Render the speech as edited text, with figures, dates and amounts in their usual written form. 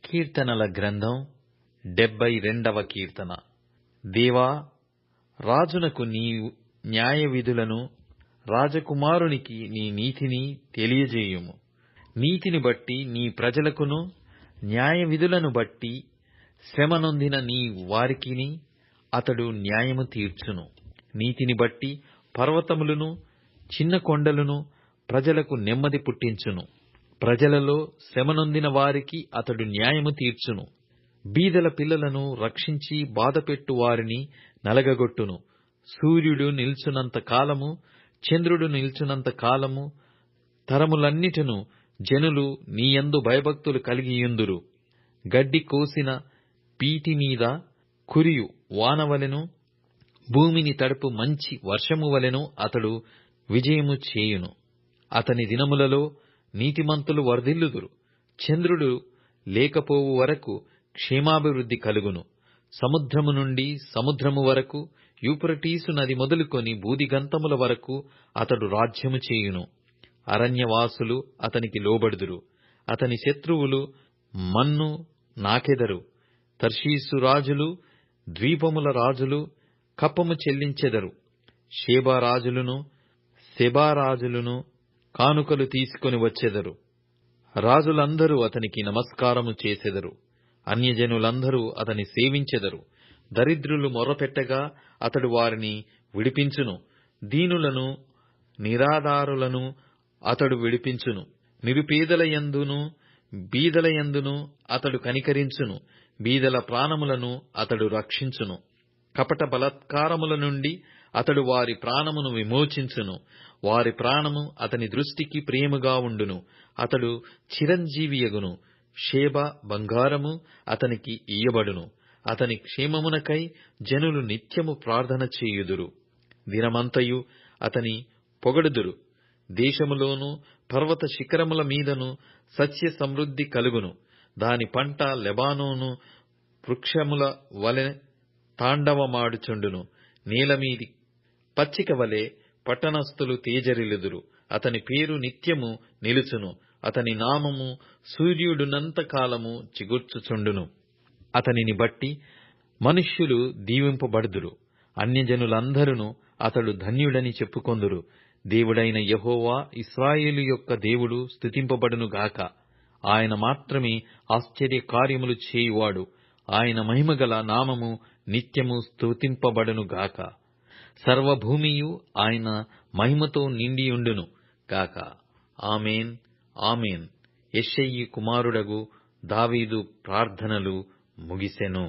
కీర్తనల గ్రంథం 72వ కీర్తన. దేవా, రాజునకు నీ న్యాయవిధులను, రాజకుమారునికి నీ నీతిని తెలియజేయుము. నీతిని బట్టి నీ ప్రజలకును, న్యాయవిధులను బట్టి శ్రమనొందిన నీ వారికిని అతడు న్యాయము తీర్చును. నీతిని బట్టి పర్వతములను, చిన్న కొండలను ప్రజలకు నెమ్మది పుట్టించును. ప్రజలలో శ్రమనొందిన వారికి అతడు న్యాయము తీర్చును. బీదల పిల్లలను రక్షించి బాధపెట్టు వారిని నలగగొట్టును. సూర్యుడు నిల్చునంత కాలము, చంద్రుడు నిల్చునంత కాలము తరములన్నిటను జనులు నీయందు భయభక్తులు కలిగియుందురు. గడ్డి కోసిన పీటి మీద కురియు వానవలెను, భూమిని తడుపు మంచి వర్షము వలెను అతడు విజయము చేయును. అతని దినములలో నీతిమంతులు వర్ధిల్లుదురు. చంద్రుడు లేకపోవు వరకు క్షేమాభివృద్ధి కలుగును. సముద్రము నుండి సముద్రము వరకు, యూఫ్రటీసు నది మొదలుకొని బూదిగంతముల వరకు అతడు రాజ్యము చేయును. అరణ్యవాసులు అతనికి లోబడుదురు. అతని శత్రువులు మన్ను నాకెదరు. తర్షీసు రాజులు, ద్వీపముల రాజులు కప్పము చెల్లించెదరు. షేబ రాజులను, సెబా రాజులను కానుకలు తీసుకొని వచ్చెదరు. రాజులందరూ అతనికి నమస్కారము చేసెదరు. అన్యజనులందరూ అతని సేవించెదరు. దరిద్రులు మొర్రపెట్టగా అతడు వారిని విడిపించును. దీనులను, నిరాధారులను అతడు విడిపించును. నిరుపేదల యందును, బీదల యందును అతడు కనికరించును. బీదల ప్రాణములను అతడు రక్షించును. కపట బలాత్కారముల నుండి అతడు వారి ప్రాణమును విమోచించును. వారి ప్రాణము అతని దృష్టికి ప్రియముగా ఉండును. అతడు చిరంజీవియగును. షేబ బంగారము అతనికి ఇయ్యబడును. అతని క్షేమమునకై జనులు నిత్యము ప్రార్థన చేయుదురు. దినమంతయు అతని పొగడుదురు. దేశములోను పర్వత శిఖరముల మీదను సస్య సమృద్ధి కలుగును. దాని పంట లెబానోను వృక్షముల వలె తాండవమాడుచుండును. నేలమీది పచ్చిక వలె పట్టణస్థులు తేజరిల్లుదురు. అతని పేరు నిత్యము నిలుచును. అతని నామము సూర్యుడునంత కాలము చిగుర్చుచుండును. అతనిని బట్టి మనుష్యులు దీవింపబడుదురు. అన్యజనులందరూ అతడు ధన్యుడని చెప్పుకొందురు. దేవుడైన యెహోవా, ఇశ్రాయేలు యొక్క దేవుడు స్తుతింపబడును గాక. ఆయన మాత్రమే ఆశ్చర్య కార్యములు చేయువాడు. ఆయన మహిమగల నామము నిత్యము స్తుతింపబడును గాక. సర్వభూమియు ఆయన మహిమతో నిండియుండును గాక. ఆమేన్, ఆమేన్. యెష్షయి కుమారుడగు దావీదు ప్రార్థనలు ముగిసెను.